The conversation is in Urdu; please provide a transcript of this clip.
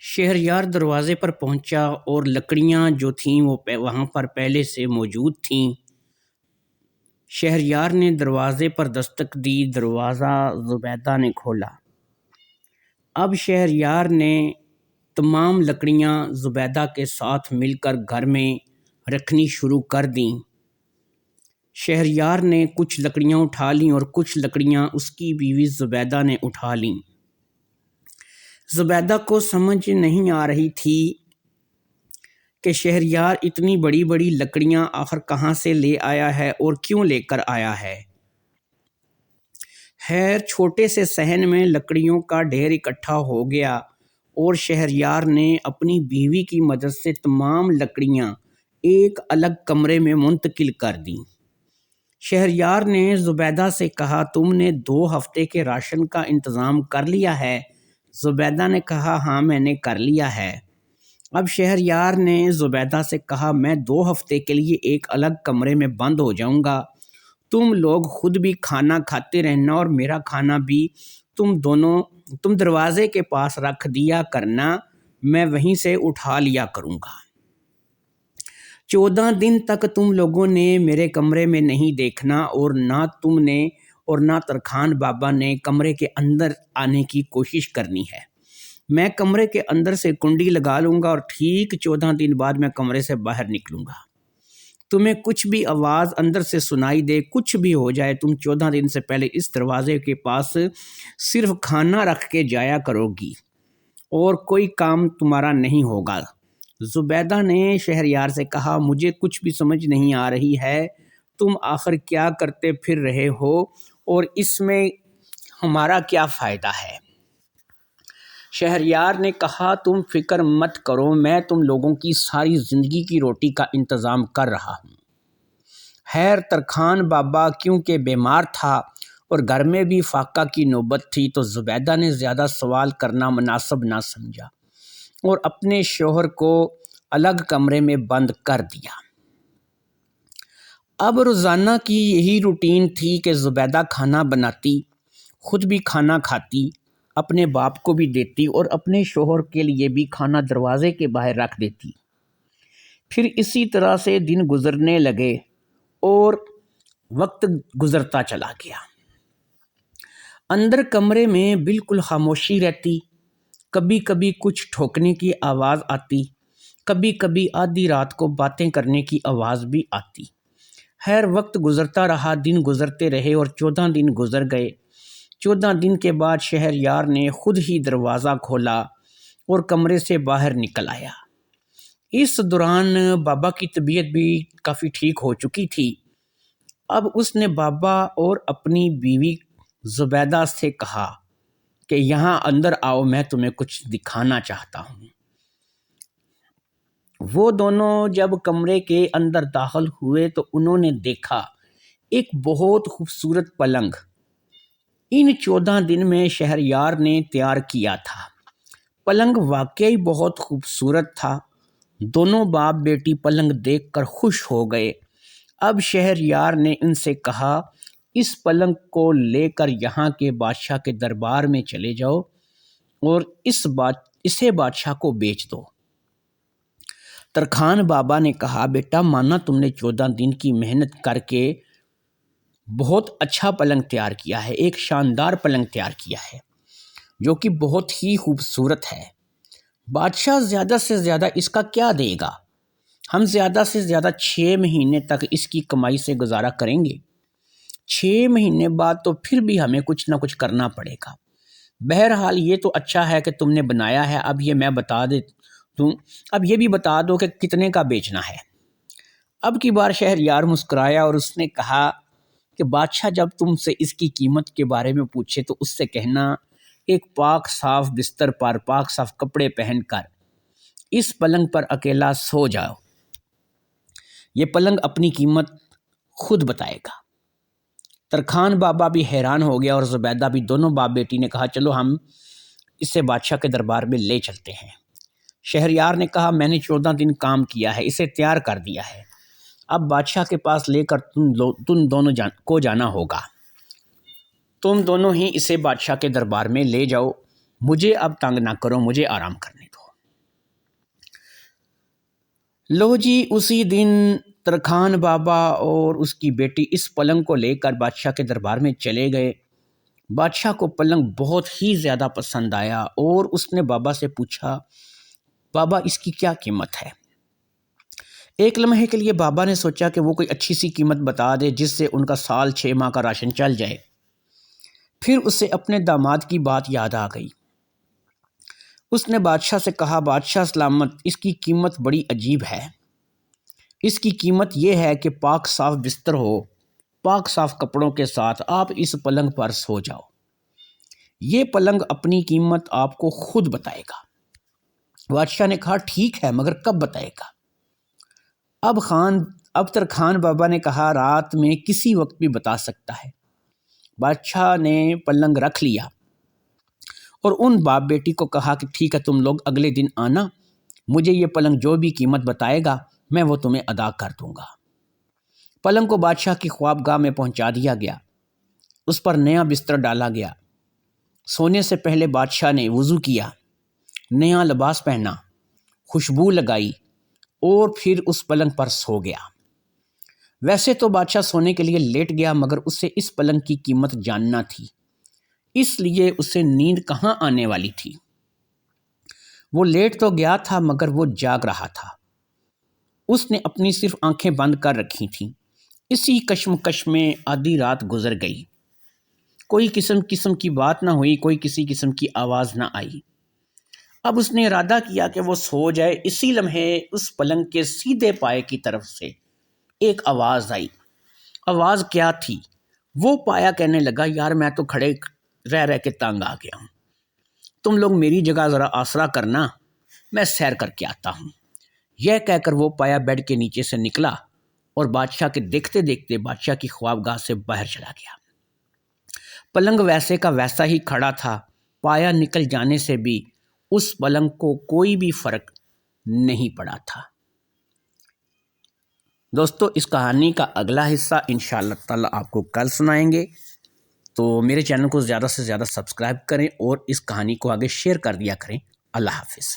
شہریار دروازے پر پہنچا اور لکڑیاں جو تھیں وہ وہاں پر پہلے سے موجود تھیں۔ شہریار نے دروازے پر دستک دی، دروازہ زبیدہ نے کھولا۔ اب شہریار نے تمام لکڑیاں زبیدہ کے ساتھ مل کر گھر میں رکھنی شروع کر دیں۔ شہریار نے کچھ لکڑیاں اٹھا لیں اور کچھ لکڑیاں اس کی بیوی زبیدہ نے اٹھا لیں۔ زبیدہ کو سمجھ نہیں آ رہی تھی کہ شہریار اتنی بڑی بڑی لکڑیاں آخر کہاں سے لے آیا ہے اور کیوں لے کر آیا ہے۔ خیر چھوٹے سے صحن میں لکڑیوں کا ڈھیر اکٹھا ہو گیا اور شہریار نے اپنی بیوی کی مدد سے تمام لکڑیاں ایک الگ کمرے میں منتقل کر دیں۔ شہریار نے زبیدہ سے کہا، تم نے 2 ہفتے کے راشن کا انتظام کر لیا ہے؟ زبیدہ نے کہا، ہاں میں نے کر لیا ہے۔ اب شہریار نے زبیدہ سے کہا، میں 2 ہفتے کے لیے ایک الگ کمرے میں بند ہو جاؤں گا، تم لوگ خود بھی کھانا کھاتے رہنا اور میرا کھانا بھی تم دروازے کے پاس رکھ دیا کرنا، میں وہیں سے اٹھا لیا کروں گا۔ 14 دن تک تم لوگوں نے میرے کمرے میں نہیں دیکھنا اور نہ تم نے اور نہ ترکھان بابا نے کمرے کے اندر آنے کی کوشش کرنی ہے۔ میں کمرے کے اندر سے کنڈی لگا لوں گا اور ٹھیک 14 دن بعد میں کمرے سے باہر نکلوں گا۔ تمہیں کچھ بھی آواز اندر سے سنائی دے، کچھ بھی ہو جائے، تم 14 دن سے پہلے اس دروازے کے پاس صرف کھانا رکھ کے جایا کرو گی اور کوئی کام تمہارا نہیں ہوگا۔ زبیدہ نے شہریار سے کہا، مجھے کچھ بھی سمجھ نہیں آ رہی ہے، تم آخر کیا کرتے پھر رہے ہو اور اس میں ہمارا کیا فائدہ ہے؟ شہریار نے کہا، تم فکر مت کرو، میں تم لوگوں کی ساری زندگی کی روٹی کا انتظام کر رہا ہوں۔ خیر ترکھان بابا کیونکہ بیمار تھا اور گھر میں بھی فاقہ کی نوبت تھی تو زبیدہ نے زیادہ سوال کرنا مناسب نہ سمجھا اور اپنے شوہر کو الگ کمرے میں بند کر دیا۔ اب روزانہ کی یہی روٹین تھی کہ زبیدہ کھانا بناتی، خود بھی کھانا کھاتی، اپنے باپ کو بھی دیتی اور اپنے شوہر کے لیے بھی کھانا دروازے کے باہر رکھ دیتی۔ پھر اسی طرح سے دن گزرنے لگے اور وقت گزرتا چلا گیا۔ اندر کمرے میں بالکل خاموشی رہتی، کبھی کبھی کچھ ٹھوکنے کی آواز آتی، کبھی کبھی آدھی رات کو باتیں کرنے کی آواز بھی آتی۔ خیر وقت گزرتا رہا، دن گزرتے رہے اور 14 دن گزر گئے۔ 14 دن کے بعد شہریار نے خود ہی دروازہ کھولا اور کمرے سے باہر نکل آیا۔ اس دوران بابا کی طبیعت بھی کافی ٹھیک ہو چکی تھی۔ اب اس نے بابا اور اپنی بیوی زبیدہ سے کہا کہ یہاں اندر آؤ، میں تمہیں کچھ دکھانا چاہتا ہوں۔ وہ دونوں جب کمرے کے اندر داخل ہوئے تو انہوں نے دیکھا ایک بہت خوبصورت پلنگ ان 14 دن میں شہریار نے تیار کیا تھا۔ پلنگ واقعی بہت خوبصورت تھا۔ دونوں باپ بیٹی پلنگ دیکھ کر خوش ہو گئے۔ اب شہریار نے ان سے کہا، اس پلنگ کو لے کر یہاں کے بادشاہ کے دربار میں چلے جاؤ اور اسے بادشاہ کو بیچ دو۔ ترکھان بابا نے کہا، بیٹا مانا تم نے 14 دن کی محنت کر کے بہت اچھا پلنگ تیار کیا ہے، ایک شاندار پلنگ تیار کیا ہے جو کہ بہت ہی خوبصورت ہے۔ بادشاہ زیادہ سے زیادہ اس کا کیا دے گا؟ ہم زیادہ سے زیادہ 6 مہینے تک اس کی کمائی سے گزارا کریں گے۔ 6 مہینے بعد تو پھر بھی ہمیں کچھ نہ کچھ کرنا پڑے گا۔ بہرحال یہ تو اچھا ہے کہ تم نے بنایا ہے، اب یہ میں بتا دوں، اب یہ بھی بتا دو کہ کتنے کا بیچنا ہے۔ اب کی بار شہریار مسکرایا اور اس نے کہا کہ بادشاہ جب تم سے اس کی قیمت کے بارے میں پوچھے تو اس سے کہنا، ایک پاک صاف بستر پر پاک صاف کپڑے پہن کر اس پلنگ پر اکیلا سو جاؤ، یہ پلنگ اپنی قیمت خود بتائے گا۔ ترکھان بابا بھی حیران ہو گیا اور زبیدہ بھی، دونوں باپ بیٹی نے کہا، چلو ہم اسے بادشاہ کے دربار میں لے چلتے ہیں۔ شہریار نے کہا، میں نے 14 دن کام کیا ہے، اسے تیار کر دیا ہے، اب بادشاہ کے پاس لے کر تم دونوں کو جانا ہوگا۔ تم دونوں ہی اسے بادشاہ کے دربار میں لے جاؤ، مجھے اب تنگ نہ کرو، مجھے آرام کرنے دو۔ لو جی اسی دن ترکھان بابا اور اس کی بیٹی اس پلنگ کو لے کر بادشاہ کے دربار میں چلے گئے۔ بادشاہ کو پلنگ بہت ہی زیادہ پسند آیا اور اس نے بابا سے پوچھا، بابا اس کی کیا قیمت ہے؟ ایک لمحے کے لیے بابا نے سوچا کہ وہ کوئی اچھی سی قیمت بتا دے جس سے ان کا سال 6 ماہ کا راشن چل جائے۔ پھر اسے اپنے داماد کی بات یاد آ گئی۔ اس نے بادشاہ سے کہا، بادشاہ سلامت، اس کی قیمت بڑی عجیب ہے۔ اس کی قیمت یہ ہے کہ پاک صاف بستر ہو، پاک صاف کپڑوں کے ساتھ آپ اس پلنگ پر سو جاؤ۔ یہ پلنگ اپنی قیمت آپ کو خود بتائے گا۔ بادشاہ نے کہا ٹھیک ہے، مگر کب بتائے گا؟ اب ترکھان بابا نے کہا رات میں کسی وقت بھی بتا سکتا ہے۔ بادشاہ نے پلنگ رکھ لیا اور ان باپ بیٹی کو کہا کہ ٹھیک ہے، تم لوگ اگلے دن آنا، مجھے یہ پلنگ جو بھی قیمت بتائے گا میں وہ تمہیں ادا کر دوں گا۔ پلنگ کو بادشاہ کی خوابگاہ میں پہنچا دیا گیا۔ اس پر نیا بستر ڈالا گیا۔ سونے سے پہلے بادشاہ نے وضو کیا، نیا لباس پہنا، خوشبو لگائی اور پھر اس پلنگ پر سو گیا۔ ویسے تو بادشاہ سونے کے لیے لیٹ گیا، مگر اسے اس پلنگ کی قیمت جاننا تھی، اس لیے اسے نیند کہاں آنے والی تھی۔ وہ لیٹ تو گیا تھا مگر وہ جاگ رہا تھا۔ اس نے اپنی صرف آنکھیں بند کر رکھی تھیں۔ اسی کشمکش میں آدھی رات گزر گئی۔ کوئی قسم کی بات نہ ہوئی، کوئی کسی قسم کی آواز نہ آئی۔ اب اس نے ارادہ کیا کہ وہ سو جائے۔ اسی لمحے اس پلنگ کے سیدھے پائے کی طرف سے ایک آواز آئی۔ آواز کیا تھی؟ وہ پایا کہنے لگا، یار میں تو کھڑے رہ کے تنگ آ گیا ہوں، تم لوگ میری جگہ ذرا آسرا کرنا، میں سیر کر کے آتا ہوں۔ یہ کہہ کر وہ پایا بیڈ کے نیچے سے نکلا اور بادشاہ کے دیکھتے دیکھتے بادشاہ کی خوابگاہ سے باہر چلا گیا۔ پلنگ ویسے کا ویسا ہی کھڑا تھا۔ پایا نکل جانے سے بھی اس پلنگ کو کوئی بھی فرق نہیں پڑا تھا۔ دوستو اس کہانی کا اگلا حصہ انشاءاللہ تعالی آپ کو کل سنائیں گے، تو میرے چینل کو زیادہ سے زیادہ سبسکرائب کریں اور اس کہانی کو آگے شیئر کر دیا کریں۔ اللہ حافظ۔